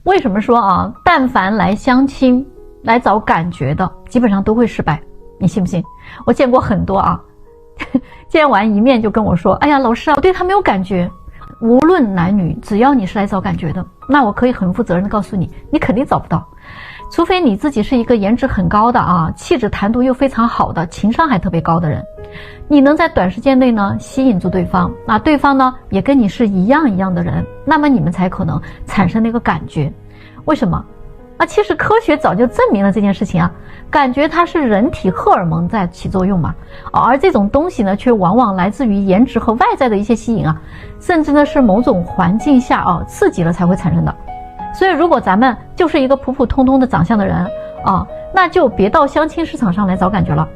为什么说啊，但凡来相亲来找感觉的，基本上都会失败，你信不信？我见过很多啊，见完一面就跟我说，哎呀，老师啊，我对他没有感觉。无论男女，只要你是来找感觉的，那我可以很负责任的告诉你，你肯定找不到。除非你自己是一个颜值很高的啊，气质谈吐又非常好的，情商还特别高的人，你能在短时间内呢吸引住对方，那对方呢也跟你是一样的人，那么你们才可能产生那个感觉。为什么？其实科学早就证明了这件事情啊，感觉它是人体荷尔蒙在起作用嘛，而这种东西呢，却往往来自于颜值和外在的一些吸引啊，甚至呢是某种环境下刺激了才会产生的。所以如果咱们就是一个普普通通的长相的人啊，那就别到相亲市场上来找感觉了。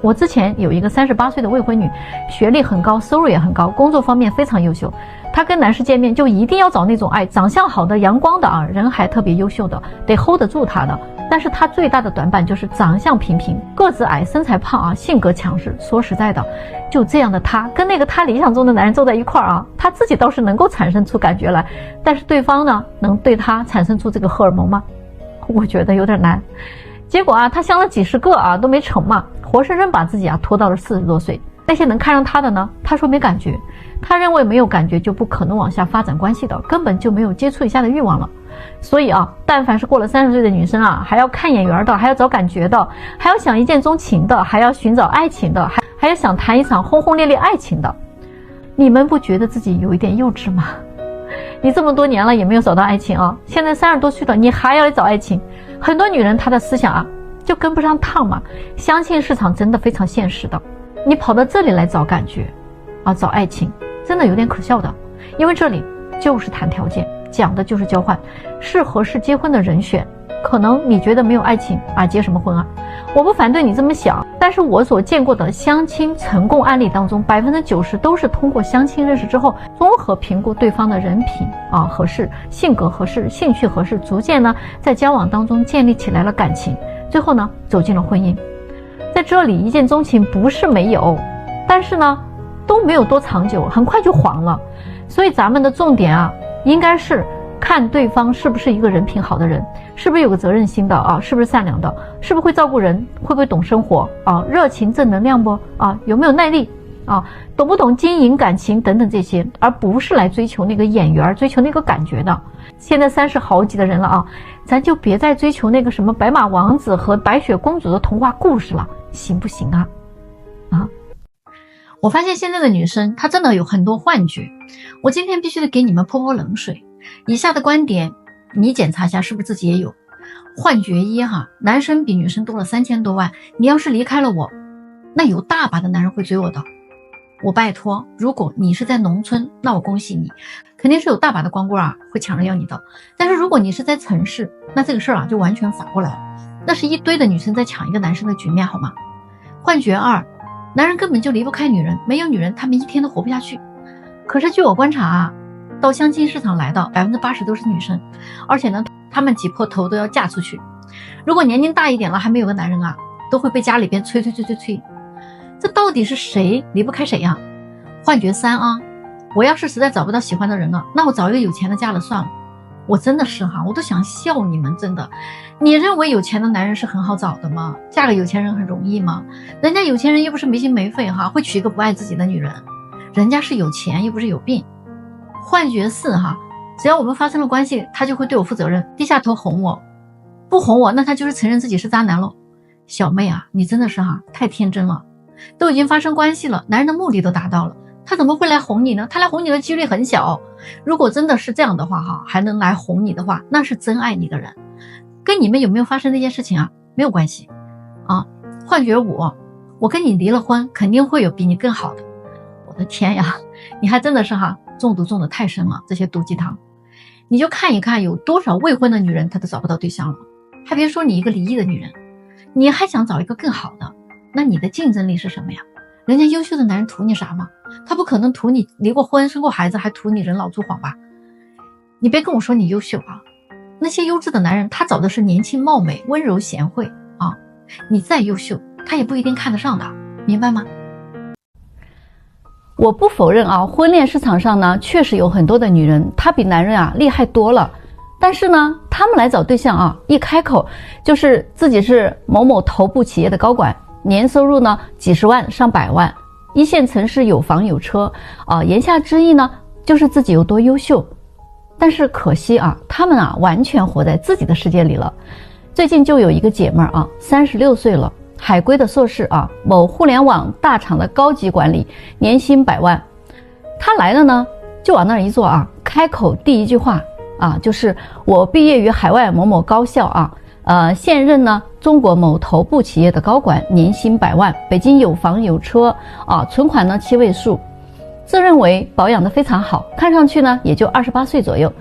我之前有一个38岁的未婚女，学历很高，收入也很高，工作方面非常优秀。她跟男士见面就一定要找那种长相好的、阳光的啊，人还特别优秀的，得 hold 得住她的。但是她最大的短板就是长相平平，个子矮，身材胖啊，性格强势。说实在的，就这样的她跟那个她理想中的男人坐在一块儿啊，她自己倒是能够产生出感觉来，但是对方呢，能对她产生出这个荷尔蒙吗？我觉得有点难。结果她相了几十个都没成嘛，活生生把自己拖到了40多岁。那些能看上她的呢，她说没感觉，她认为没有感觉就不可能往下发展关系的，根本就没有接触一下的欲望了。所以但凡是过了30岁的女生还要看眼缘的，还要找感觉的，还要想一见钟情的，还要寻找爱情的，还要想谈一场轰轰烈烈爱情的，你们不觉得自己有一点幼稚吗？你这么多年了也没有找到爱情现在30多岁了，你还要来找爱情？很多女人她的思想就跟不上趟嘛。相亲市场真的非常现实的，你跑到这里来找感觉找爱情，真的有点可笑的。因为这里就是谈条件，讲的就是交换，是合适结婚的人选。可能你觉得没有爱情结什么婚我不反对你这么想，但是我所见过的相亲成功案例当中，90%都是通过相亲认识之后，综合评估对方的人品合适，性格合适，兴趣合适，逐渐呢在交往当中建立起来了感情，最后呢走进了婚姻。在这里一见钟情不是没有，但是呢都没有多长久，很快就黄了。所以咱们的重点应该是看对方是不是一个人品好的人，是不是有个责任心的是不是善良的，是不是会照顾人，会不会懂生活热情正能量不有没有耐力懂不懂经营感情等等这些，而不是来追求那个眼缘，追求那个感觉的。现在30好几的人了咱就别再追求那个什么白马王子和白雪公主的童话故事了，行不行我发现现在的女生她真的有很多幻觉，我今天必须得给你们泼冷水。以下的观点你检查一下是不是自己也有。幻觉一男生比女生多了3000多万，你要是离开了我，那有大把的男人会追我的。我拜托，如果你是在农村，那我恭喜你，肯定是有大把的光棍会抢着要你的。但是如果你是在城市，那这个事儿就完全反过来了，那是一堆的女生在抢一个男生的局面好吗？幻觉二，男人根本就离不开女人，没有女人他们一天都活不下去。可是据我观察到相亲市场来的80%都是女生，而且呢她们挤破头都要嫁出去。如果年龄大一点了还没有个男人都会被家里边催。这到底是谁离不开谁幻觉三我要是实在找不到喜欢的人了，那我找一个有钱的嫁了算了。我真的是我都想笑你们，真的。你认为有钱的男人是很好找的吗？嫁个有钱人很容易吗？人家有钱人又不是没心没肺会娶一个不爱自己的女人，人家是有钱又不是有病。幻觉四只要我们发生了关系，他就会对我负责任，低下头哄我，不哄我那他就是承认自己是渣男了。小妹你真的是太天真了，都已经发生关系了，男人的目的都达到了，他怎么会来哄你呢？他来哄你的几率很小。如果真的是这样的话还能来哄你的话，那是真爱你的人，跟你们有没有发生这件事情没有关系幻觉五，我跟你离了婚，肯定会有比你更好的。我的天呀，你还真的是中毒中的太深了，这些毒鸡汤。你就看一看有多少未婚的女人她都找不到对象了，还别说你一个离异的女人，你还想找一个更好的，那你的竞争力是什么呀？人家优秀的男人图你啥吗？他不可能图你离过婚生过孩子，还图你人老珠黄吧。你别跟我说你优秀那些优质的男人他找的是年轻貌美温柔贤惠你再优秀他也不一定看得上的，明白吗？我不否认婚恋市场上呢确实有很多的女人她比男人厉害多了，但是呢，他们来找对象啊，一开口就是自己是某某头部企业的高管，年收入呢几十万上百万，一线城市有房有车啊，言下之意呢就是自己有多优秀。但是可惜啊，他们啊完全活在自己的世界里了。最近就有一个姐妹啊，36岁了，海归的硕士啊，某互联网大厂的高级管理，年薪100万。她来了呢，就往那儿一坐啊，开口第一句话啊，就是我毕业于海外某某高校啊，现任呢中国某头部企业的高管，年薪100万，北京有房有车啊，存款呢7位数。自认为保养得非常好，看上去呢也就28岁左右，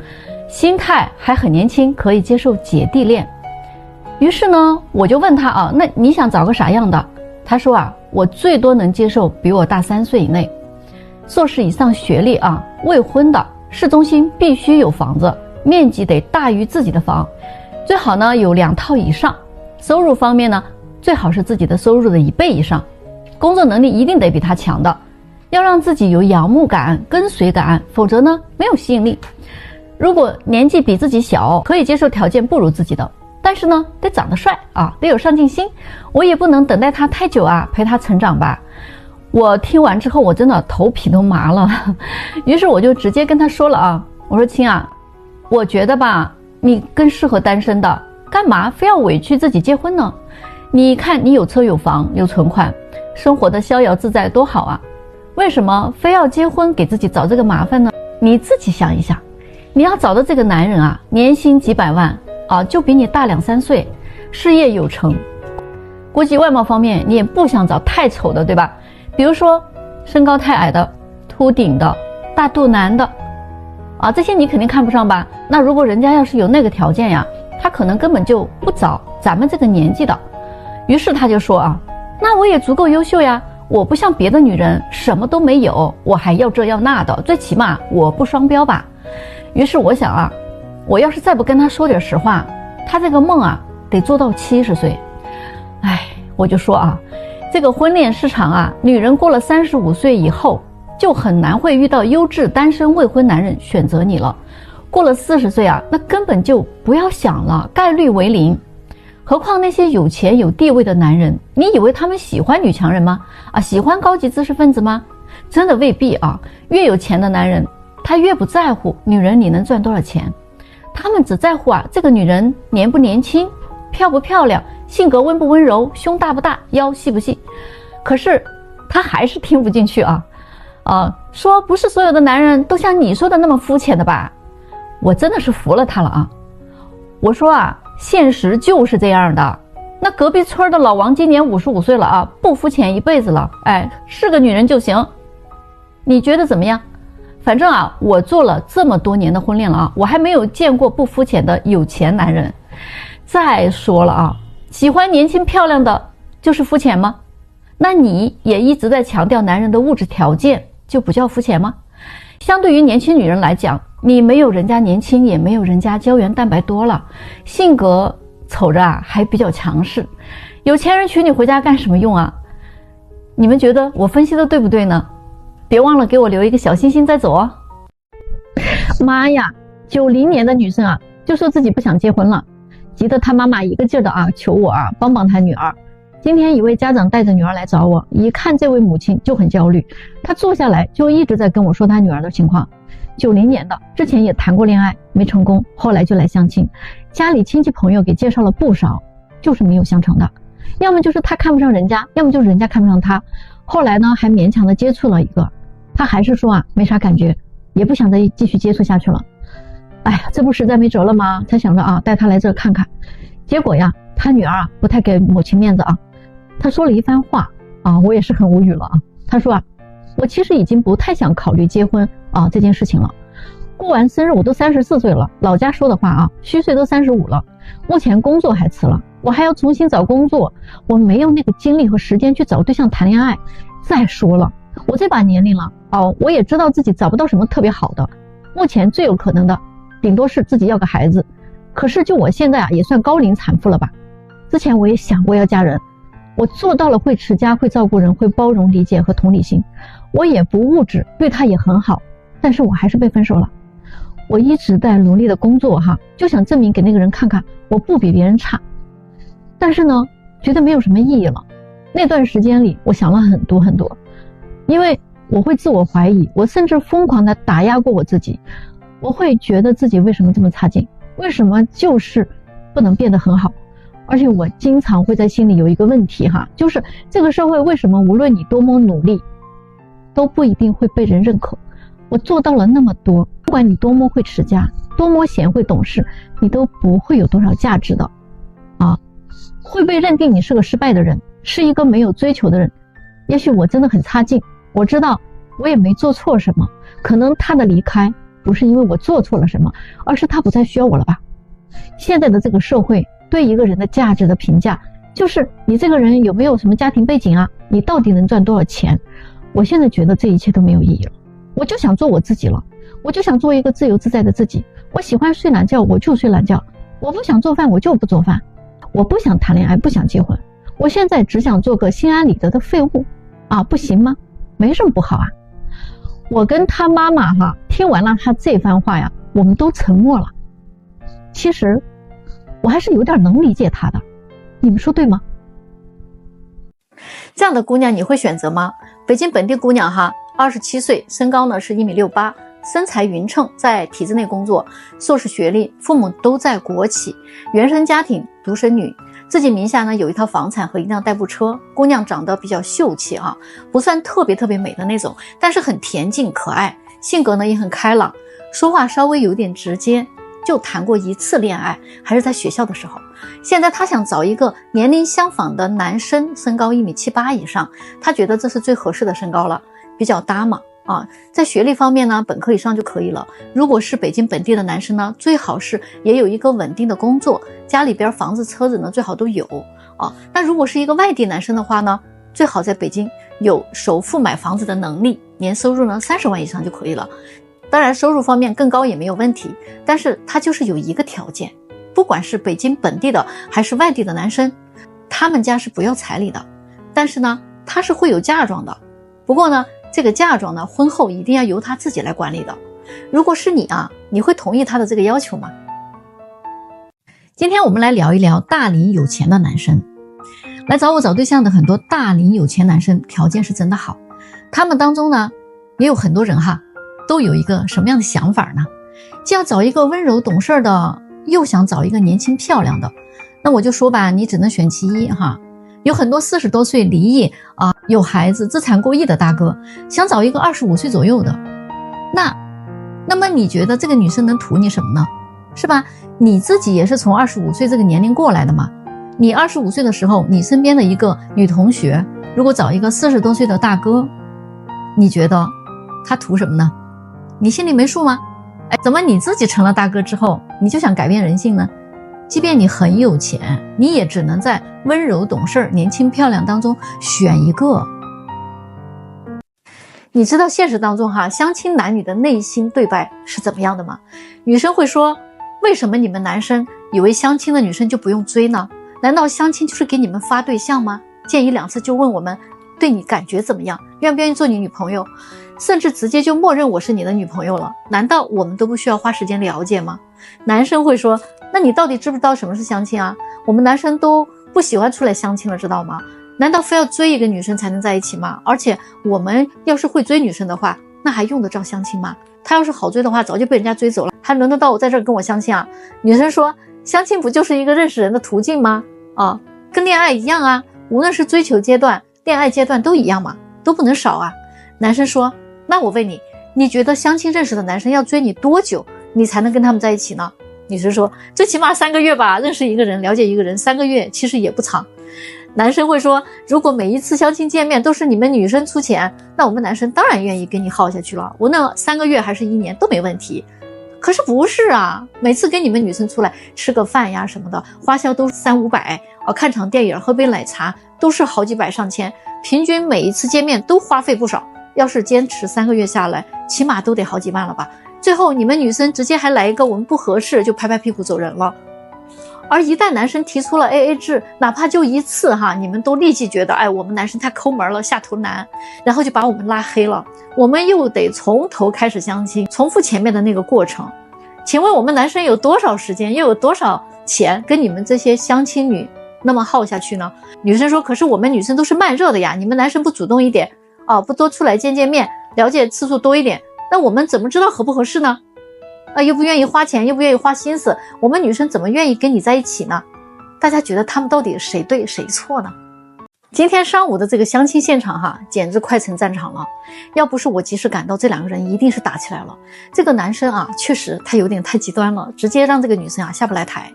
心态还很年轻，可以接受姐弟恋。于是呢，我就问他啊，那你想找个啥样的？他说啊，我最多能接受比我大3岁以内，硕士以上学历啊，未婚的，市中心必须有房子，面积得大于自己的房，最好呢有2套以上，收入方面呢，最好是自己的收入的1倍以上，工作能力一定得比他强的。要让自己有仰慕感、跟随感，否则呢没有吸引力。如果年纪比自己小，可以接受条件不如自己的，但是呢得长得帅啊，得有上进心。我也不能等待他太久啊，陪他成长吧。我听完之后，我真的头皮都麻了。于是我就直接跟他说了啊，我说亲啊，我觉得吧，你更适合单身的，干嘛非要委屈自己结婚呢？你看你有车有房有存款，生活的逍遥自在多好啊。为什么非要结婚给自己找这个麻烦呢？你自己想一想，你要找的这个男人啊，年薪几百万啊，就比你大2-3岁，事业有成，估计外貌方面你也不想找太丑的，对吧？比如说身高太矮的、秃顶的、大肚腩的啊，这些你肯定看不上吧？那如果人家要是有那个条件呀，他可能根本就不找咱们这个年纪的。于是他就说啊，那我也足够优秀呀，我不像别的女人什么都没有，我还要这要那的，最起码我不双标吧。于是我想啊，我要是再不跟他说点实话，他这个梦啊得做到70岁。哎，我就说啊，这个婚恋市场啊，女人过了35岁以后就很难会遇到优质单身未婚男人选择你了，过了40岁啊，那根本就不要想了，概率为0。何况那些有钱有地位的男人，你以为他们喜欢女强人吗？啊，喜欢高级知识分子吗？真的未必啊。越有钱的男人，他越不在乎女人你能赚多少钱，他们只在乎啊这个女人年不年轻，漂不漂亮，性格温不温柔，胸大不大，腰细不细。可是他还是听不进去啊，说不是所有的男人都像你说的那么肤浅的吧？我真的是服了他了啊。我说啊，现实就是这样的。那隔壁村的老王今年55岁了啊，不肤浅一辈子了，哎，是个女人就行。你觉得怎么样？反正啊，我做了这么多年的婚恋了啊，我还没有见过不肤浅的有钱男人。再说了啊，喜欢年轻漂亮的就是肤浅吗？那你也一直在强调男人的物质条件，就不叫肤浅吗？相对于年轻女人来讲，你没有人家年轻，也没有人家胶原蛋白多了，性格瞅着啊还比较强势，有钱人娶你回家干什么用啊？你们觉得我分析的对不对呢？别忘了给我留一个小心心再走哦。妈呀，90年的女生啊，就说自己不想结婚了，急得她妈妈一个劲的啊求我啊帮帮她女儿。今天一位家长带着女儿来找我，一看这位母亲就很焦虑，她坐下来就一直在跟我说她女儿的情况。90年的，之前也谈过恋爱没成功，后来就来相亲，家里亲戚朋友给介绍了不少，就是没有相成的，要么就是他看不上人家，要么就是人家看不上他。后来呢还勉强的接触了一个，他还是说啊没啥感觉，也不想再继续接触下去了。哎呀，这不实在没辙了吗？才想着啊带他来这看看。结果呀，他女儿啊不太给母亲面子啊，他说了一番话啊，我也是很无语了啊。他说啊，我其实已经不太想考虑结婚啊这件事情了。过完生日我都34岁了，老家说的话啊，虚岁都35了，目前工作还辞了，我还要重新找工作，我没有那个精力和时间去找对象谈恋爱。再说了，我这把年龄了我也知道自己找不到什么特别好的，目前最有可能的顶多是自己要个孩子。可是就我现在啊也算高龄产妇了吧，之前我也想过要嫁人，我做到了会持家，会照顾人，会包容理解和同理心，我也不物质，对他也很好，但是我还是被分手了。我一直在努力的工作哈，就想证明给那个人看看我不比别人差。但是呢，觉得没有什么意义了。那段时间里，我想了很多很多，因为我会自我怀疑，我甚至疯狂的打压过我自己。我会觉得自己为什么这么差劲，为什么就是不能变得很好。而且我经常会在心里有一个问题哈，就是这个社会为什么无论你多么努力，都不一定会被人认可。我做到了那么多，不管你多么会持家，多么贤惠懂事，你都不会有多少价值的啊！会被认定你是个失败的人，是一个没有追求的人。也许我真的很差劲，我知道我也没做错什么，可能他的离开不是因为我做错了什么，而是他不再需要我了吧。现在的这个社会对一个人的价值的评价，就是你这个人有没有什么家庭背景啊，你到底能赚多少钱。我现在觉得这一切都没有意义了，我就想做我自己了，我就想做一个自由自在的自己。我喜欢睡懒觉我就睡懒觉，我不想做饭我就不做饭，我不想谈恋爱不想结婚，我现在只想做个心安理得的废物啊，不行吗？没什么不好啊。我跟他妈妈哈，听完了他这番话呀，我们都沉默了。其实我还是有点能理解他的，你们说对吗？这样的姑娘你会选择吗？北京本地姑娘哈，27岁，身高呢是1.68米，身材匀称，在体制内工作，硕士学历，父母都在国企，原生家庭，独生女，自己名下呢有一套房产和一辆代步车。姑娘长得比较秀气哈，不算特别美的那种，但是很恬静可爱，性格呢也很开朗，说话稍微有点直接。就谈过一次恋爱，还是在学校的时候。现在她想找一个年龄相仿的男生，身高1.78米以上，她觉得这是最合适的身高了，比较搭嘛。在学历方面呢，本科以上就可以了。如果是北京本地的男生呢，最好是也有一个稳定的工作，家里边房子车子呢最好都有那如果是一个外地男生的话呢，最好在北京有首付买房子的能力，年收入呢30万以上就可以了。当然收入方面更高也没有问题，但是他就是有一个条件，不管是北京本地的还是外地的男生，他们家是不要彩礼的，但是呢他是会有嫁妆的。不过呢这个嫁妆呢婚后一定要由他自己来管理的。如果是你啊，你会同意他的这个要求吗？今天我们来聊一聊大龄有钱的男生。来找我找对象的很多大龄有钱男生条件是真的好，他们当中呢也有很多人哈都有一个什么样的想法呢？既要找一个温柔懂事的，又想找一个年轻漂亮的。那我就说吧，你只能选其一哈。有很多40多岁离异有孩子资产过亿的大哥，想找一个25岁左右的。那么你觉得这个女生能图你什么呢？是吧？你自己也是从25岁这个年龄过来的嘛。你25岁的时候，你身边的一个女同学如果找一个40多岁的大哥，你觉得他图什么呢？你心里没数吗？怎么你自己成了大哥之后，你就想改变人性呢？即便你很有钱，你也只能在温柔懂事、年轻漂亮当中选一个。你知道现实当中相亲男女的内心对白是怎么样的吗？女生会说，为什么你们男生以为相亲的女生就不用追呢？难道相亲就是给你们发对象吗？见1-2次就问我们对你感觉怎么样，愿不愿意做你女朋友，甚至直接就默认我是你的女朋友了，难道我们都不需要花时间了解吗？男生会说，那你到底知不知道什么是相亲啊？我们男生都不喜欢出来相亲了，知道吗？难道非要追一个女生才能在一起吗？而且我们要是会追女生的话，那还用得着相亲吗？他要是好追的话，早就被人家追走了，还轮得到我在这儿跟我相亲啊？女生说，相亲不就是一个认识人的途径吗？跟恋爱一样啊，无论是追求阶段恋爱阶段都一样嘛，都不能少啊。男生说，那我问你，你觉得相亲认识的男生要追你多久你才能跟他们在一起呢？女生说，最起码3个月吧，认识一个人了解一个人3个月其实也不长。男生会说，如果每一次相亲见面都是你们女生出钱，那我们男生当然愿意跟你耗下去了，无论3个月还是1年都没问题。可是不是啊，每次跟你们女生出来吃个饭呀什么的，花销都300-500，看场电影喝杯奶茶都是好几百上千，平均每一次见面都花费不少，要是坚持3个月下来，起码都得好几万了吧。最后你们女生直接还来一个我们不合适就拍拍屁股走人了。而一旦男生提出了 AA 制，哪怕就1次你们都立即觉得我们男生太抠门了，下头男，然后就把我们拉黑了，我们又得从头开始相亲，重复前面的那个过程。请问我们男生有多少时间，又有多少钱跟你们这些相亲女那么耗下去呢？女生说，可是我们女生都是慢热的呀，你们男生不主动一点啊，不多出来见面，了解次数多一点，那我们怎么知道合不合适呢？又不愿意花钱，又不愿意花心思，我们女生怎么愿意跟你在一起呢？大家觉得他们到底谁对谁错呢？今天上午的这个相亲现场哈，简直快成战场了。要不是我及时赶到，这两个人一定是打起来了。这个男生啊，确实他有点太极端了，直接让这个女生啊下不来台。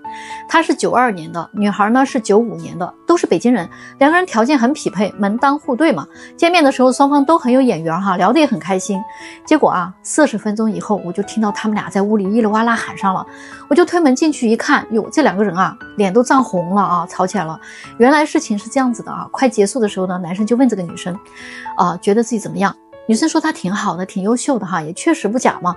他是92年的，女孩呢是95年的，都是北京人，两个人条件很匹配，门当户对嘛。见面的时候双方都很有眼缘哈，聊得也很开心。结果啊，40分钟以后，我就听到他们俩在屋里叽里哇啦喊上了。我就推门进去一看，哟，这两个人啊脸都涨红了啊，吵起来了。原来事情是这样子的啊，快结束的时候呢，男生就问这个女生觉得自己怎么样。女生说她挺好的，挺优秀的哈，也确实不假嘛。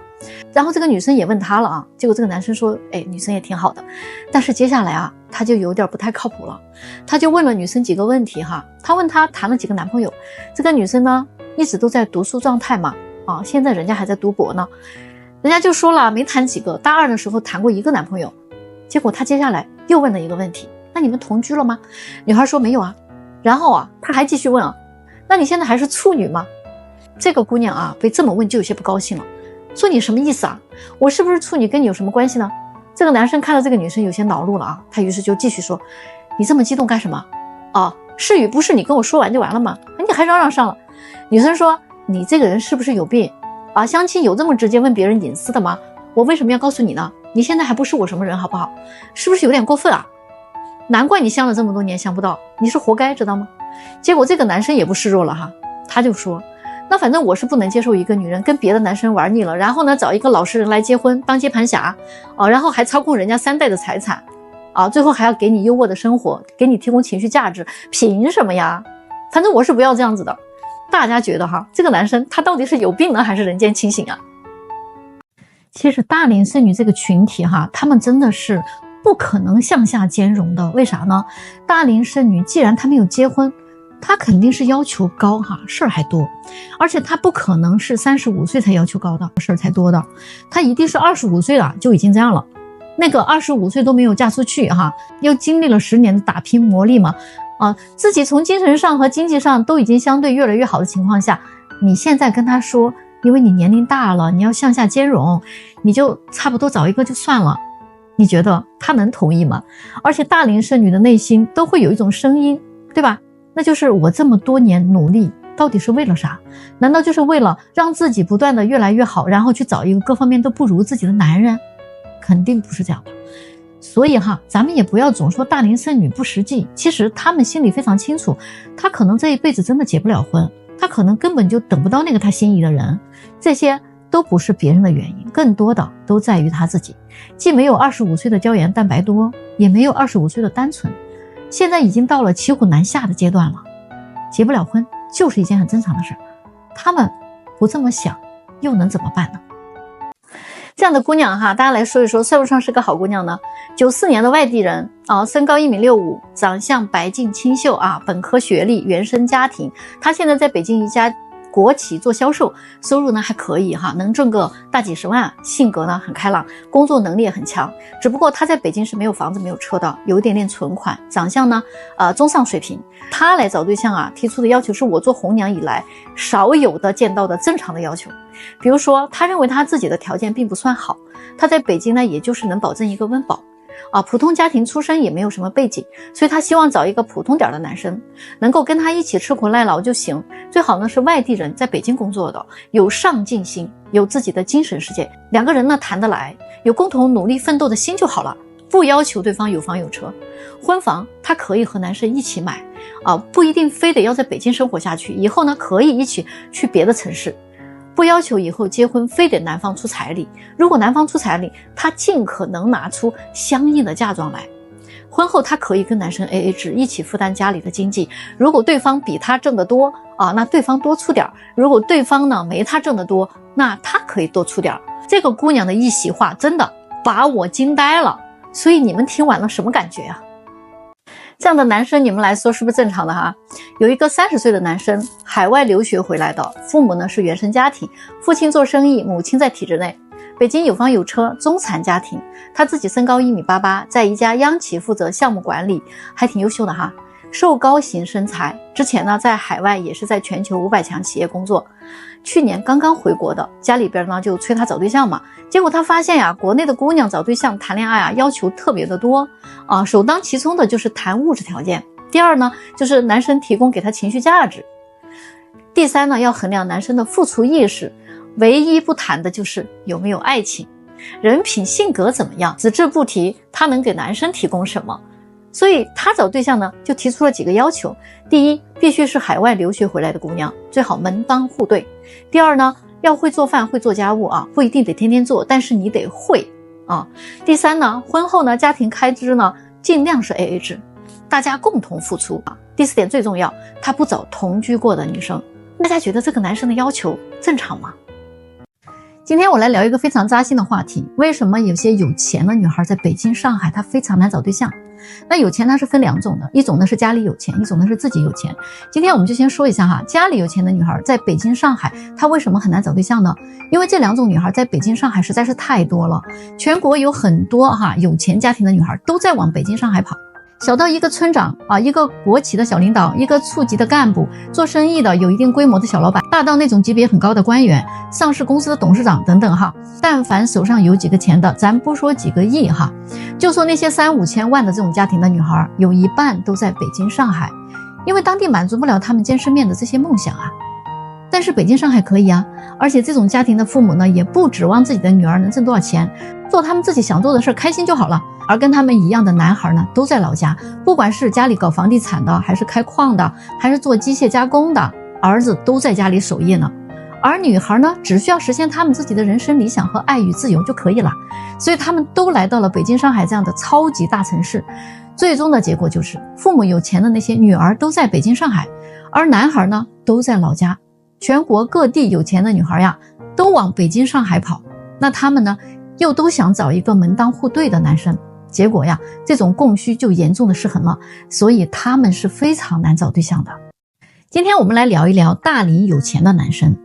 然后这个女生也问他了啊，结果这个男生说，女生也挺好的。但是接下来啊，他就有点不太靠谱了。他就问了女生几个问题哈，他问她谈了几个男朋友。这个女生呢，一直都在读书状态嘛，现在人家还在读博呢。人家就说了，没谈几个，大2的时候谈过1个男朋友。结果他接下来又问了一个问题，那你们同居了吗？女孩说没有啊。然后啊，他还继续问啊，那你现在还是处女吗？这个姑娘啊，被这么问就有些不高兴了，说你什么意思啊？我是不是处女跟你有什么关系呢？这个男生看到这个女生有些恼怒了啊，他于是就继续说，你这么激动干什么？是与不是你跟我说完就完了吗？你还嚷嚷上了。女生说，你这个人是不是有病啊？相亲有这么直接问别人隐私的吗？我为什么要告诉你呢？你现在还不是我什么人好不好？是不是有点过分啊？难怪你相了这么多年想不到，你是活该知道吗？结果这个男生也不示弱了哈，他就说，那反正我是不能接受一个女人跟别的男生玩腻了，然后呢找一个老实人来结婚当接盘侠然后还操控人家3代的财产最后还要给你优渥的生活，给你提供情绪价值，凭什么呀？反正我是不要这样子的。大家觉得哈，这个男生他到底是有病呢还是人间清醒啊？其实大龄剩女这个群体哈，他们真的是不可能向下兼容的。为啥呢？大龄剩女既然她没有结婚，她肯定是要求高哈，事儿还多，而且她不可能是35岁才要求高的，事儿才多的，她一定是25岁了就已经这样了。那个25岁都没有嫁出去哈，又经历了10年的打拼磨砺嘛，自己从精神上和经济上都已经相对越来越好的情况下，你现在跟她说，因为你年龄大了，你要向下兼容，你就差不多找一个就算了。你觉得她能同意吗？而且大龄剩女的内心都会有一种声音，对吧？那就是我这么多年努力到底是为了啥？难道就是为了让自己不断的越来越好，然后去找一个各方面都不如自己的男人？肯定不是这样的。所以哈，咱们也不要总说大龄剩女不实际，其实她们心里非常清楚，她可能这一辈子真的结不了婚，她可能根本就等不到那个她心仪的人，这些都不是别人的原因，更多的都在于她自己。既没有25岁的胶原蛋白多，也没有25岁的单纯，现在已经到了骑虎难下的阶段了，结不了婚就是一件很正常的事，他们不这么想又能怎么办呢？这样的姑娘哈，大家来说一说，算不算是个好姑娘呢？94年的外地人身高1.65米，长相白净清秀本科学历，原生家庭。她现在在北京一家国企做销售，收入呢还可以哈，能挣个大几十万，性格呢很开朗，工作能力也很强。只不过她在北京是没有房子没有车的，有一点点存款，长相呢中上水平。她来找对象提出的要求是我做红娘以来少有的见到的正常的要求。比如说她认为她自己的条件并不算好，她在北京呢也就是能保证一个温饱普通家庭出身，也没有什么背景，所以她希望找一个普通点的男生，能够跟她一起吃苦耐劳就行，最好呢是外地人，在北京工作的，有上进心，有自己的精神世界，两个人呢谈得来，有共同努力奋斗的心就好了，不要求对方有房有车。婚房她可以和男生一起买不一定非得要在北京生活下去，以后呢可以一起去别的城市，不要求以后结婚非得男方出彩礼，如果男方出彩礼，她尽可能拿出相应的嫁妆来。婚后她可以跟男生 AA 制，一起负担家里的经济，如果对方比她挣得多那对方多出点，如果对方呢没她挣得多，那她可以多出点。这个姑娘的一席话真的把我惊呆了，所以你们听完了什么感觉呀？这样的男生你们来说是不是正常的哈？有一个30岁的男生，海外留学回来的，父母呢是原生家庭，父亲做生意，母亲在体制内。北京有房有车，中产家庭，他自己身高1.88米，在一家央企负责项目管理，还挺优秀的哈。瘦高型身材，之前呢在海外也是在全球500强企业工作，去年刚刚回国的，家里边呢就催他找对象嘛，结果他发现呀，国内的姑娘找对象谈恋爱啊要求特别的多啊，首当其冲的就是谈物质条件，第二呢就是男生提供给他情绪价值，第三呢要衡量男生的付出意识，唯一不谈的就是有没有爱情，人品性格怎么样，只字不提他能给男生提供什么。所以他找对象呢就提出了几个要求，第一，必须是海外留学回来的姑娘，最好门当户对。第二呢，要会做饭会做家务啊，不一定得天天做，但是你得会啊。第三呢，婚后呢家庭开支呢尽量是 AA 制，大家共同付出啊。第四点最重要，他不找同居过的女生。大家觉得这个男生的要求正常吗？今天我来聊一个非常扎心的话题，为什么有些有钱的女孩在北京上海她非常难找对象。那有钱它是分两种的，一种呢是家里有钱，一种呢是自己有钱。今天我们就先说一下哈，家里有钱的女孩在北京上海她为什么很难找对象呢？因为这两种女孩在北京上海实在是太多了，全国有很多有钱家庭的女孩都在往北京上海跑，小到一个村长啊，一个国企的小领导，一个处级的干部，做生意的有一定规模的小老板，大到那种级别很高的官员，上市公司的董事长等等哈。但凡手上有几个钱的，咱不说几个亿哈，就说那些3、5千万的这种家庭的女孩，有一半都在北京上海，因为当地满足不了他们见世面的这些梦想啊。但是北京上海可以啊，而且这种家庭的父母呢，也不指望自己的女儿能挣多少钱，做他们自己想做的事，开心就好了。而跟他们一样的男孩呢，都在老家，不管是家里搞房地产的，还是开矿的，还是做机械加工的，儿子都在家里守夜呢。而女孩呢，只需要实现他们自己的人生理想和爱与自由就可以了。所以他们都来到了北京、上海这样的超级大城市，最终的结果就是父母有钱的那些女儿都在北京、上海，而男孩呢都在老家。全国各地有钱的女孩呀，都往北京、上海跑，那他们呢又都想找一个门当户对的男生，结果呀，这种供需就严重的失衡了，所以他们是非常难找对象的。今天我们来聊一聊大龄有钱的男生。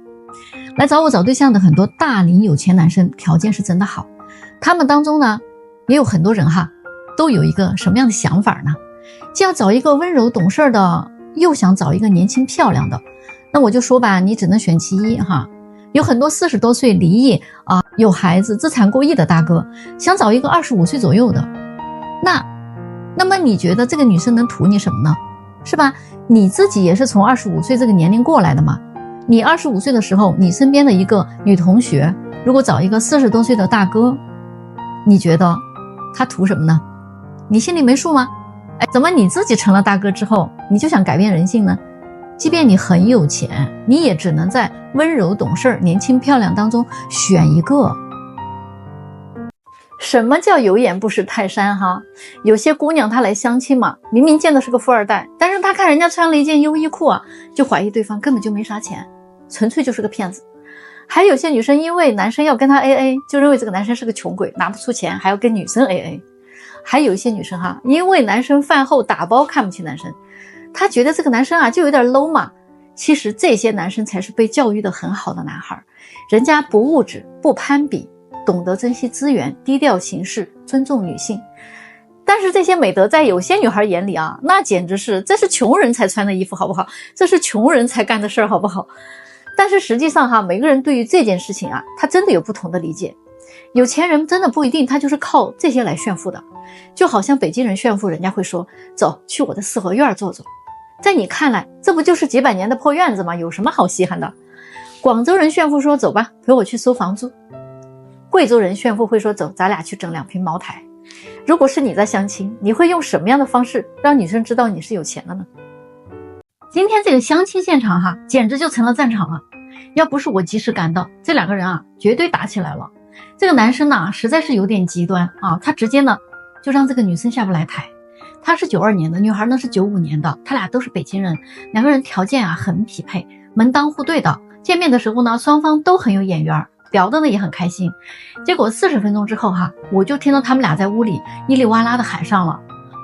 来找我找对象的很多大龄有钱男生条件是真的好，他们当中呢也有很多人哈，都有一个什么样的想法呢？既要找一个温柔懂事的，又想找一个年轻漂亮的。那我就说吧，你只能选其一哈。有很多40多岁离异啊，有孩子资产过亿的大哥，想找一个25岁左右的。那么你觉得这个女生能图你什么呢？是吧？你自己也是从25岁这个年龄过来的嘛。你25岁的时候，你身边的一个女同学，如果找一个40多岁的大哥，你觉得他图什么呢？你心里没数吗？怎么你自己成了大哥之后，你就想改变人性呢？即便你很有钱，你也只能在温柔懂事、年轻漂亮当中选一个。什么叫有眼不识泰山哈？有些姑娘她来相亲嘛，明明见的是个富二代，但是她看人家穿了一件优衣库啊，就怀疑对方根本就没啥钱，纯粹就是个骗子。还有些女生因为男生要跟她 AA， 就认为这个男生是个穷鬼，拿不出钱还要跟女生 AA。还有一些女生哈，因为男生饭后打包看不起男生，她觉得这个男生啊就有点 low 嘛。其实这些男生才是被教育的很好的男孩，人家不物质不攀比，懂得珍惜资源，低调行事，尊重女性。但是这些美德在有些女孩眼里啊，那简直是这是穷人才穿的衣服好不好，这是穷人才干的事儿好不好。但是实际上哈，每个人对于这件事情啊，他真的有不同的理解。有钱人真的不一定他就是靠这些来炫富的，就好像北京人炫富，人家会说走去我的四合院坐坐，在你看来这不就是几百年的破院子吗？有什么好稀罕的？广州人炫富说走吧，陪我去收房租。贵州人炫富会说走，咱俩去整2瓶茅台。如果是你在相亲，你会用什么样的方式让女生知道你是有钱的呢？今天这个相亲现场哈，简直就成了战场啊！要不是我及时赶到，这2个人啊绝对打起来了。这个男生呢实在是有点极端啊，他直接呢就让这个女生下不来台。他是92年的，女孩呢是95年的，他俩都是北京人，2个人条件啊很匹配，门当户对的。见面的时候呢，双方都很有眼缘，聊的呢也很开心。结果40分钟之后哈，我就听到他们俩在屋里叽里哇啦的喊上了。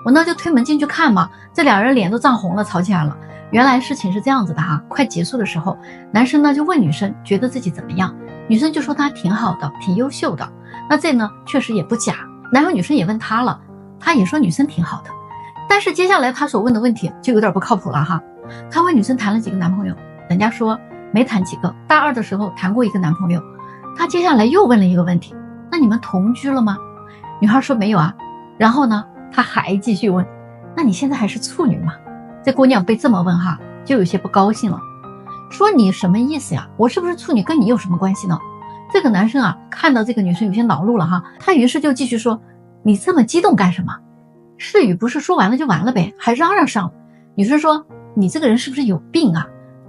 我呢就推门进去看嘛，这2人脸都涨红了，吵起来了。原来事情是这样子的哈，快结束的时候，男生呢就问女生觉得自己怎么样，女生就说他挺好的，挺优秀的。那这呢确实也不假，然后女生也问他了，他也说女生挺好的。但是接下来他所问的问题就有点不靠谱了哈。他问女生谈了几个男朋友，人家说没谈几个，大二的时候谈过一个男朋友。他接下来又问了一个问题，那你们同居了吗？女孩说没有啊。然后呢他还继续问，那你现在还是处女吗？这姑娘被这么问哈，就有些不高兴了，说你什么意思呀？我是不是处女跟你有什么关系呢？这个男生啊看到这个女生有些恼怒了哈，他于是就继续说，你这么激动干什么？是与不是说完了就完了呗，还嚷嚷上。女生说，你这个人是不是有病啊？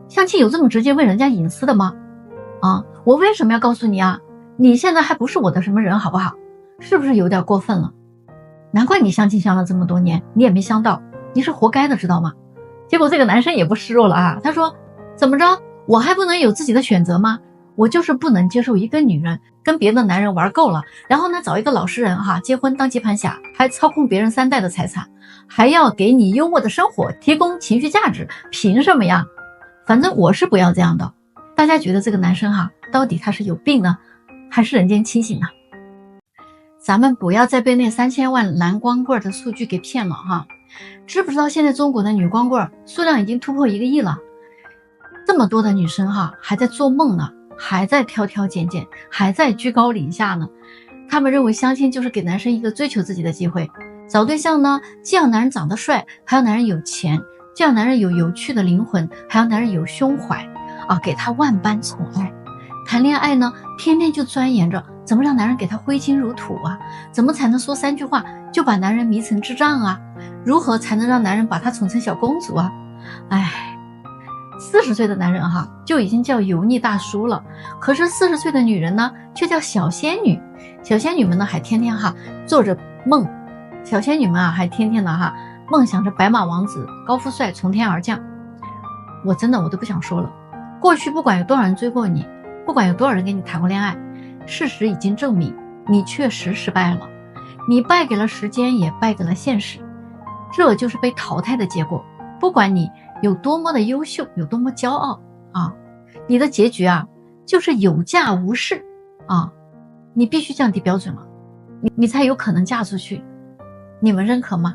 相亲有这么直接问人家隐私的吗？啊，我为什么要告诉你啊？你现在还不是我的什么人好不好？是不是有点过分了？难怪你相亲相了这么多年，你也没相到，你是活该的，知道吗？结果这个男生也不示弱了啊，他说，怎么着，我还不能有自己的选择吗？我就是不能接受一个女人跟别的男人玩够了，然后呢找一个老实人哈，结婚当接盘侠，还操控别人3代的财产，还要给你幽默的生活提供情绪价值，凭什么呀？反正我是不要这样的。大家觉得这个男生哈，到底他是有病呢，还是人间清醒呢？咱们不要再被那3000万男光棍的数据给骗了哈！知不知道现在中国的女光棍数量已经突破1个亿了？这么多的女生哈，还在做梦呢，还在挑挑拣拣，还在居高临下呢。他们认为相亲就是给男生一个追求自己的机会，找对象呢，既要男人长得帅，还要男人有钱，既要男人有有趣的灵魂，还要男人有胸怀啊，给他万般宠爱。谈恋爱呢，天天就钻研着怎么让男人给他挥金如土啊，怎么才能说3句话就把男人迷成智障啊，如何才能让男人把他宠成小公主啊。40岁的男人哈就已经叫油腻大叔了，可是40岁的女人呢却叫小仙女。小仙女们呢还天天哈做着梦，小仙女们啊还天天的哈梦想着白马王子高富帅从天而降。我都不想说了，过去不管有多少人追过你，不管有多少人跟你谈过恋爱，事实已经证明你确实失败了，你败给了时间，也败给了现实，这就是被淘汰的结果。不管你有多么的优秀，有多么骄傲啊，你的结局啊就是有价无市啊，你必须降低标准了，你才有可能嫁出去。你们认可吗？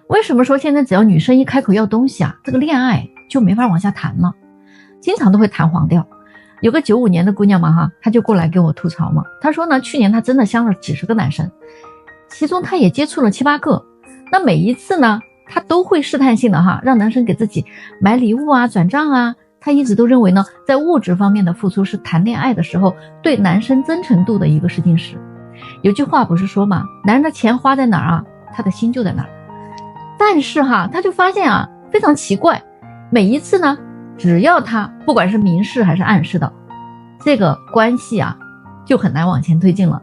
为什么说现在只要女生一开口要东西啊，这个恋爱就没法往下谈了，经常都会谈黄掉。有个95年的姑娘嘛哈，她就过来给我吐槽嘛，她说呢，去年她真的相了几十个男生，其中她也接触了7、8个，那每一次呢她都会试探性的哈让男生给自己买礼物啊转账啊。她一直都认为呢，在物质方面的付出是谈恋爱的时候对男生真诚度的一个试金石。有句话不是说嘛，男人的钱花在哪儿啊，他的心就在哪儿。但是哈她就发现啊非常奇怪，每一次呢只要他不管是明示还是暗示的，这个关系啊就很难往前推进了。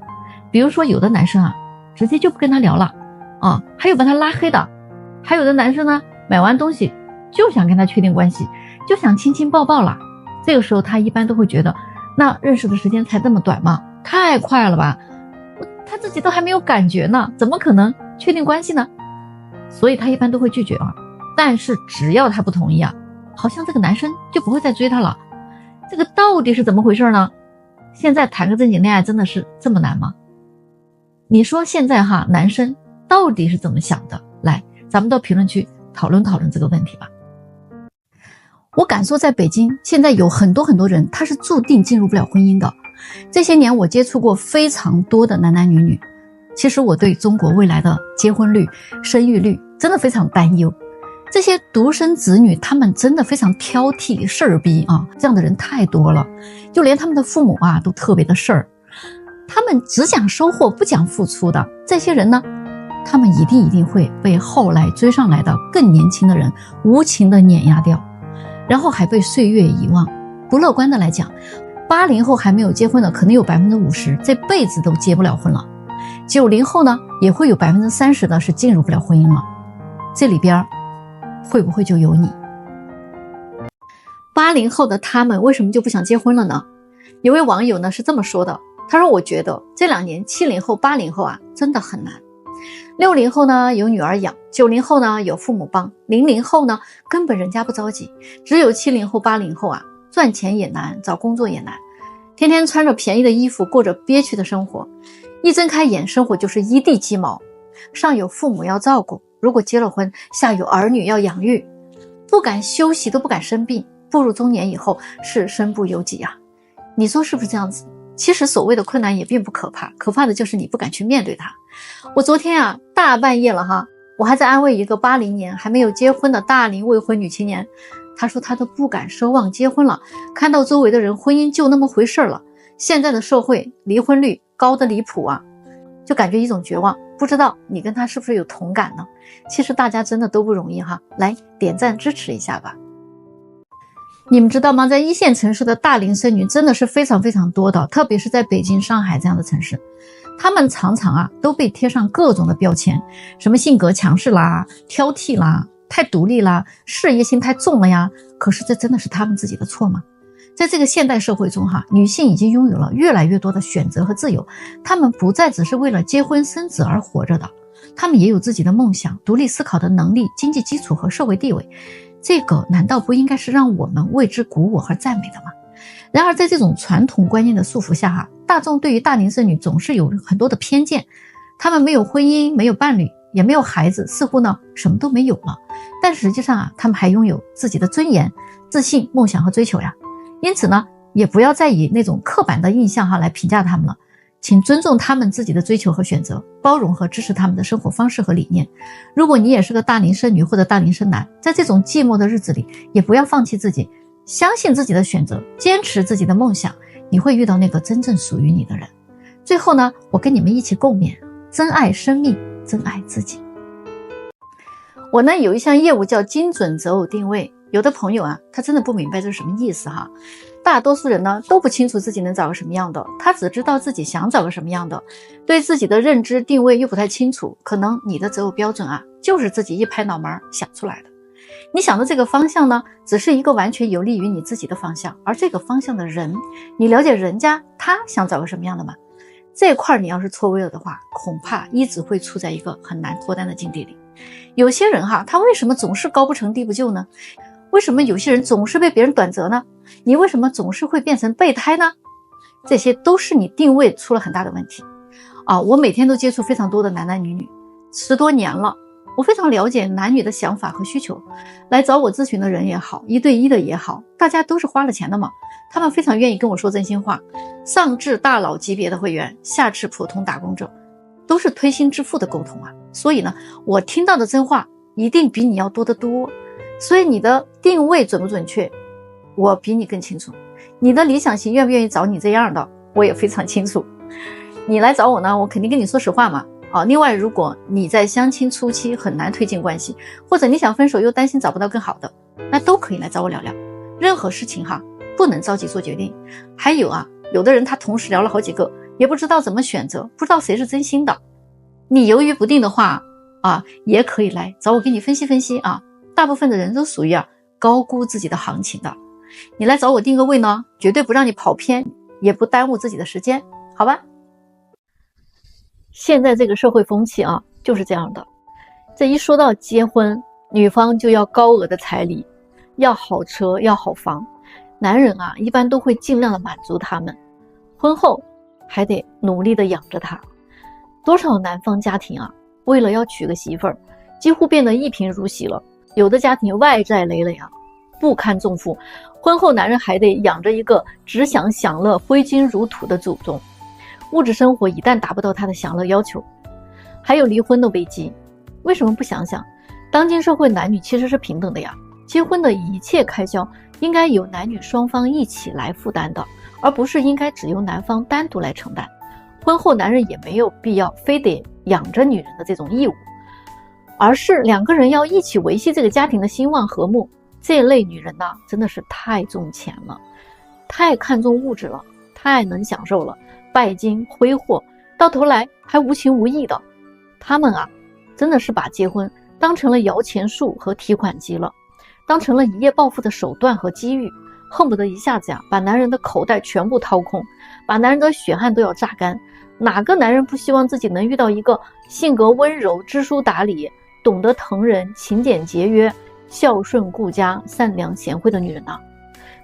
比如说有的男生啊直接就不跟他聊了啊，还有把他拉黑的，还有的男生呢买完东西就想跟他确定关系，就想亲亲抱抱了。这个时候他一般都会觉得，那认识的时间才这么短吗？太快了吧，他自己都还没有感觉呢，怎么可能确定关系呢？所以他一般都会拒绝啊。但是只要他不同意啊，好像这个男生就不会再追她了。这个到底是怎么回事呢？现在谈个正经恋爱真的是这么难吗？你说现在哈男生到底是怎么想的？来，咱们到评论区讨论讨论这个问题吧。我敢说在北京现在有很多人他是注定进入不了婚姻的。这些年我接触过非常多的男男女女，其实我对中国未来的结婚率生育率真的非常担忧。这些独生子女他们真的非常挑剔事儿逼啊，这样的人太多了，就连他们的父母啊都特别的事儿，他们只讲收获不讲付出的这些人呢，他们一定会被后来追上来的更年轻的人无情的碾压掉，然后还被岁月遗忘。不乐观的来讲，80后还没有结婚的可能有50%这辈子都结不了婚了，90后呢也会有30%的是进入不了婚姻了，这里边会不会就有你？80后的他们为什么就不想结婚了呢？有位网友呢是这么说的，他说我觉得这2年70后80后啊真的很难。60后呢有女儿养，90后呢有父母帮，00后呢根本人家不着急，只有70后80后啊赚钱也难，找工作也难。天天穿着便宜的衣服，过着憋屈的生活，一睁开眼，生活就是一地鸡毛。上有父母要照顾，如果结了婚，下有儿女要养育，不敢休息，都不敢生病，步入中年以后是身不由己啊。你说是不是这样子？其实所谓的困难也并不可怕，可怕的就是你不敢去面对它。我昨天啊，大半夜了哈，我还在安慰一个80年还没有结婚的大龄未婚女青年，她说她都不敢奢望结婚了，看到周围的人婚姻就那么回事了，现在的社会离婚率高得离谱啊，就感觉一种绝望。不知道你跟她是不是有同感呢？其实大家真的都不容易哈，来点赞支持一下吧。你们知道吗？在一线城市的大龄剩女真的是非常非常多的，特别是在北京、上海这样的城市，她们常常都被贴上各种的标签，什么性格强势啦、挑剔啦、太独立啦、事业心太重了呀。可是这真的是她们自己的错吗？在这个现代社会中女性已经拥有了越来越多的选择和自由，她们不再只是为了结婚生子而活着的，她们也有自己的梦想、独立思考的能力、经济基础和社会地位。这个难道不应该是让我们为之鼓舞和赞美的吗？然而在这种传统观念的束缚下大众对于大龄剩女总是有很多的偏见，她们没有婚姻，没有伴侣，也没有孩子，似乎呢什么都没有了。但实际上她们还拥有自己的尊严、自信、梦想和追求呀。因此呢，也不要再以那种刻板的印象来评价她们了，请尊重她们自己的追求和选择，包容和支持她们的生活方式和理念。如果你也是个大龄剩女或者大龄剩男，在这种寂寞的日子里，也不要放弃自己，相信自己的选择，坚持自己的梦想，你会遇到那个真正属于你的人。最后呢，我跟你们一起共勉，珍爱生命，珍爱自己。我呢有一项业务叫精准择偶定位，有的朋友他真的不明白这是什么意思大多数人呢都不清楚自己能找个什么样的，他只知道自己想找个什么样的，对自己的认知定位又不太清楚，可能你的择偶标准就是自己一拍脑门想出来的。你想的这个方向呢，只是一个完全有利于你自己的方向，而这个方向的人，你了解人家他想找个什么样的吗？这块你要是错位了的话，恐怕一直会处在一个很难脱单的境地里。有些人他为什么总是高不成低不就呢？为什么有些人总是被别人短择呢？你为什么总是会变成备胎呢？这些都是你定位出了很大的问题我每天都接触非常多的男男女女，10多年了，我非常了解男女的想法和需求。来找我咨询的人也好，1对1的也好，大家都是花了钱的嘛，他们非常愿意跟我说真心话，上至大佬级别的会员，下至普通打工者，都是推心置腹的沟通所以呢，我听到的真话一定比你要多得多。所以你的定位准不准确，我比你更清楚。你的理想型愿不愿意找你这样的，我也非常清楚。你来找我呢，我肯定跟你说实话嘛。另外如果你在相亲初期很难推进关系，或者你想分手又担心找不到更好的，那都可以来找我聊聊。任何事情不能着急做决定。还有有的人他同时聊了好几个，也不知道怎么选择，不知道谁是真心的。你犹豫不定的话也可以来找我给你分析分析大部分的人都属于高估自己的行情的。你来找我定个位呢，绝对不让你跑偏，也不耽误自己的时间，好吧？现在这个社会风气就是这样的，这一说到结婚，女方就要高额的彩礼，要好车，要好房，男人一般都会尽量的满足他们，婚后还得努力的养着她。多少南方家庭为了要娶个媳妇儿，几乎变得一贫如洗了，有的家庭外债累累不堪重负，婚后男人还得养着一个只想享乐挥金如土的祖宗，物质生活一旦达不到他的享乐要求，还有离婚的危机。为什么不想想，当今社会男女其实是平等的呀，结婚的一切开销应该由男女双方一起来负担的，而不是应该只由男方单独来承担。婚后男人也没有必要非得养着女人的这种义务，而是两个人要一起维系这个家庭的兴旺和睦。这类女人真的是太重钱了，太看重物质了，太能享受了，拜金挥霍，到头来还无情无义的。他们真的是把结婚当成了摇钱树和提款机了，当成了一夜暴富的手段和机遇，恨不得一下子把男人的口袋全部掏空，把男人的血汗都要榨干。哪个男人不希望自己能遇到一个性格温柔、知书达理、懂得疼人、勤俭节约、孝顺顾家、善良贤惠的女人呢？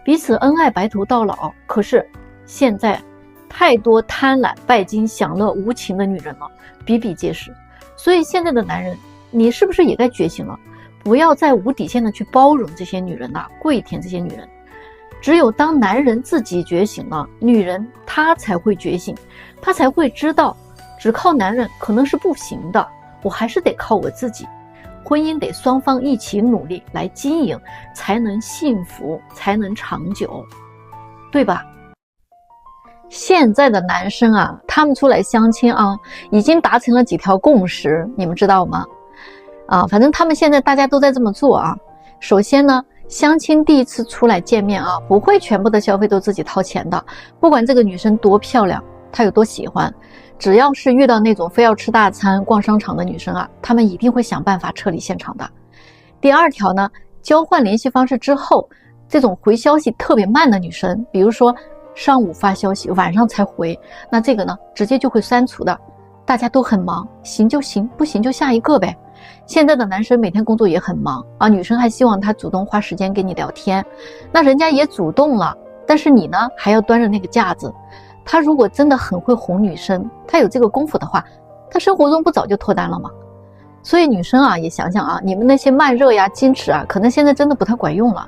彼此恩爱白头到老，可是现在太多贪婪、拜金、享乐、无情的女人了，比比皆是。所以现在的男人，你是不是也该觉醒了？不要再无底线的去包容这些女人呐，跪舔这些女人。只有当男人自己觉醒了，女人她才会觉醒，她才会知道，只靠男人可能是不行的，我还是得靠我自己。婚姻得双方一起努力来经营，才能幸福，才能长久，对吧？现在的男生啊，他们出来相亲啊，已经达成了几条共识，你们知道吗？反正他们现在大家都在这么做啊。首先呢，相亲第一次出来见面啊，不会全部的消费都自己掏钱的，不管这个女生多漂亮，她有多喜欢，只要是遇到那种非要吃大餐、逛商场的女生啊，他们一定会想办法撤离现场的。第二条呢，交换联系方式之后，这种回消息特别慢的女生，比如说上午发消息，晚上才回，那这个呢，直接就会删除的。大家都很忙，行就行，不行就下一个呗。现在的男生每天工作也很忙啊，女生还希望他主动花时间跟你聊天，那人家也主动了，但是你呢，还要端着那个架子。他如果真的很会哄女生，他有这个功夫的话，他生活中不早就脱单了吗？所以女生啊，也想想啊，你们那些慢热呀、矜持啊，可能现在真的不太管用了。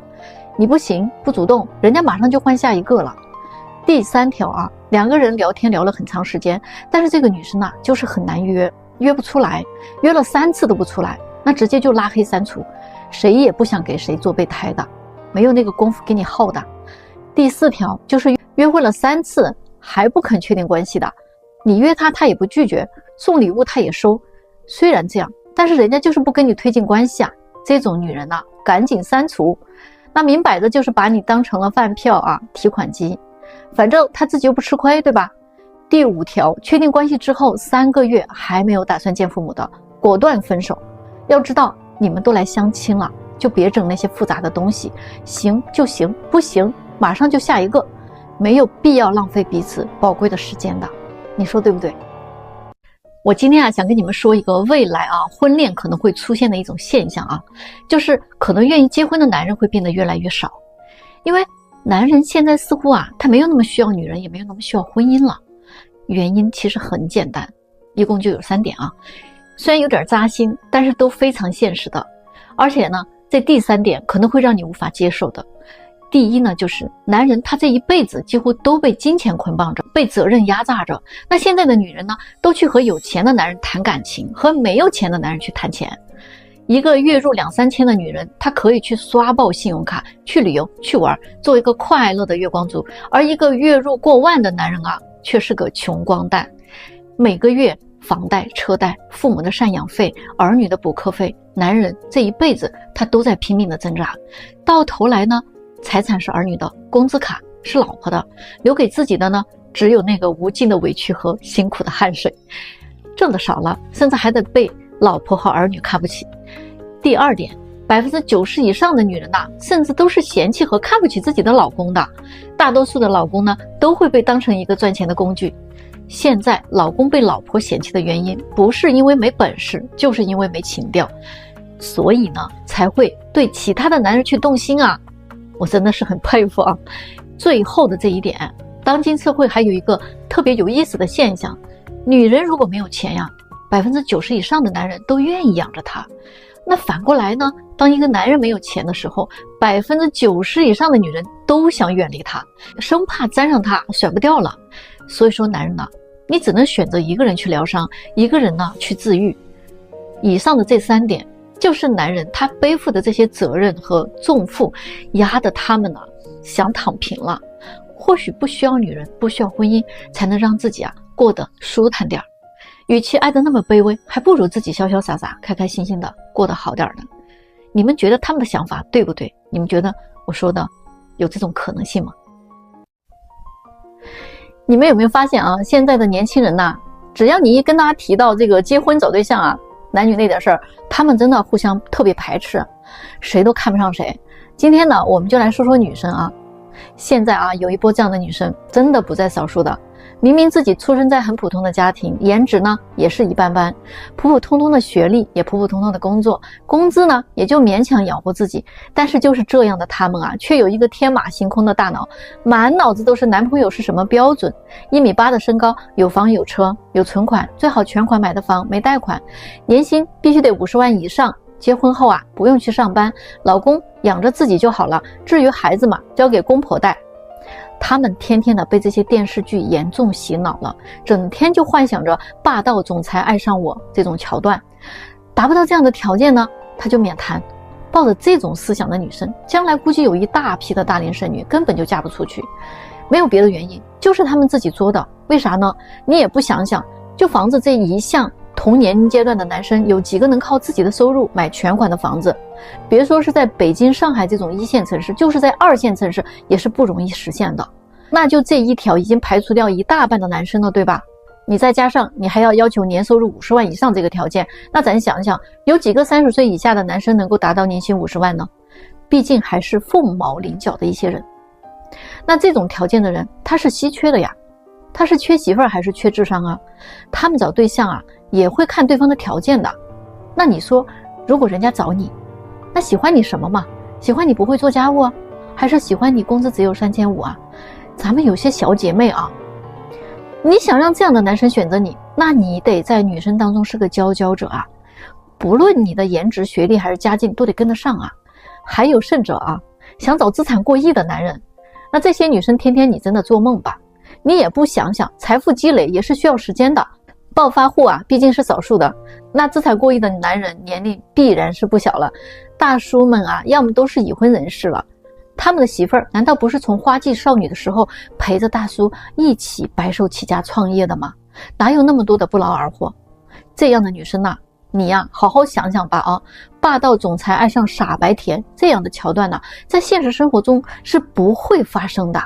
你不行，不主动，人家马上就换下一个了。第三条啊，两个人聊天聊了很长时间，但是这个女生啊，就是很难约不出来，约了3次都不出来，那直接就拉黑删除，谁也不想给谁做备胎的，没有那个功夫给你耗的。第4条就是约会了3次还不肯确定关系的，你约他也不拒绝，送礼物他也收，虽然这样，但是人家就是不跟你推进关系啊，这种女人啊，赶紧删除，那明摆着就是把你当成了饭票啊，提款机，反正他自己又不吃亏，对吧？第5条，确定关系之后3个月还没有打算见父母的，果断分手。要知道你们都来相亲了，就别整那些复杂的东西，行就行，不行马上就下一个，没有必要浪费彼此宝贵的时间的，你说对不对？我今天啊，想跟你们说一个未来啊，婚恋可能会出现的一种现象啊，就是可能愿意结婚的男人会变得越来越少，因为男人现在似乎啊，他没有那么需要女人，也没有那么需要婚姻了。原因其实很简单，一共就有3点啊，虽然有点扎心，但是都非常现实的。而且呢，这第3点可能会让你无法接受的。第一呢，就是男人他这一辈子几乎都被金钱捆绑着，被责任压榨着。那现在的女人呢，都去和有钱的男人谈感情，和没有钱的男人去谈钱。一个月入2、3千的女人，她可以去刷爆信用卡，去旅游，去玩，做一个快乐的月光族。而一个月入过万的男人啊，却是个穷光蛋，每个月房贷、车贷、父母的赡养费、儿女的补课费，男人这一辈子他都在拼命的挣扎，到头来呢，财产是儿女的，工资卡是老婆的，留给自己的呢，只有那个无尽的委屈和辛苦的汗水，挣得少了，甚至还得被老婆和儿女看不起。第2点，90%以上的女人呐，甚至都是嫌弃和看不起自己的老公的。大多数的老公呢，都会被当成一个赚钱的工具。现在老公被老婆嫌弃的原因，不是因为没本事，就是因为没情调，所以呢，才会对其他的男人去动心啊。我真的是很佩服啊。最后的这一点，当今社会还有一个特别有意思的现象，女人如果没有钱呀，90%以上的男人都愿意养着她。那反过来呢，当一个男人没有钱的时候，90%以上的女人都想远离他，生怕沾上他甩不掉了。所以说男人呢，你只能选择一个人去疗伤，一个人呢去自愈。以上的这3点，就是男人他背负的这些责任和重负，压得他们呢想躺平了。或许不需要女人，不需要婚姻，才能让自己啊过得舒坦点。与其爱得那么卑微，还不如自己潇潇洒洒、开开心心的过得好点呢。你们觉得他们的想法对不对？你们觉得我说的有这种可能性吗？你们有没有发现啊，现在的年轻人呐，只要你一跟大家提到这个结婚找对象啊，男女那点事儿，他们真的互相特别排斥，谁都看不上谁。今天呢，我们就来说说女生啊。现在啊，有一波这样的女生真的不在少数的。明明自己出生在很普通的家庭，颜值呢也是一般般，普普通通的学历，也普普通通的工作，工资呢也就勉强养活自己。但是就是这样的他们啊，却有一个天马行空的大脑，满脑子都是男朋友是什么标准，1.8米的身高，有房有车有存款，最好全款买的房没贷款，年薪必须得50万以上，结婚后啊不用去上班，老公养着自己就好了，至于孩子嘛交给公婆带。他们天天的被这些电视剧严重洗脑了，整天就幻想着霸道总裁爱上我这种桥段。达不到这样的条件呢，他就免谈。抱着这种思想的女生，将来估计有一大批的大龄剩女根本就嫁不出去。没有别的原因，就是他们自己作的。为啥呢？你也不想想，就房子这一项，同年龄阶段的男生有几个能靠自己的收入买全款的房子？别说是在北京、上海这种1线城市，就是在2线城市也是不容易实现的。那就这一条已经排除掉一大半的男生了，对吧？你再加上你还要求年收入50万以上这个条件，那咱想想，有几个30岁以下的男生能够达到年薪50万呢？毕竟还是凤毛麟角的一些人。那这种条件的人，他是稀缺的呀。他是缺媳妇儿还是缺智商啊？他们找对象啊，也会看对方的条件的。那你说，如果人家找你，那喜欢你什么嘛？喜欢你不会做家务啊，还是喜欢你工资只有3500啊？咱们有些小姐妹啊，你想让这样的男生选择你，那你得在女生当中是个佼佼者啊，不论你的颜值、学历还是家境都得跟得上啊。还有甚者啊，想找资产过亿的男人，那这些女生天天你真的做梦吧？你也不想想，财富积累也是需要时间的，暴发户啊毕竟是少数的，那资产过亿的男人年龄必然是不小了。大叔们啊，要么都是已婚人士了，他们的媳妇儿难道不是从花季少女的时候陪着大叔一起白手起家创业的吗？哪有那么多的不劳而获？这样的女生啊，你呀好好想想吧啊！霸道总裁爱上傻白甜这样的桥段呢，在现实生活中是不会发生的。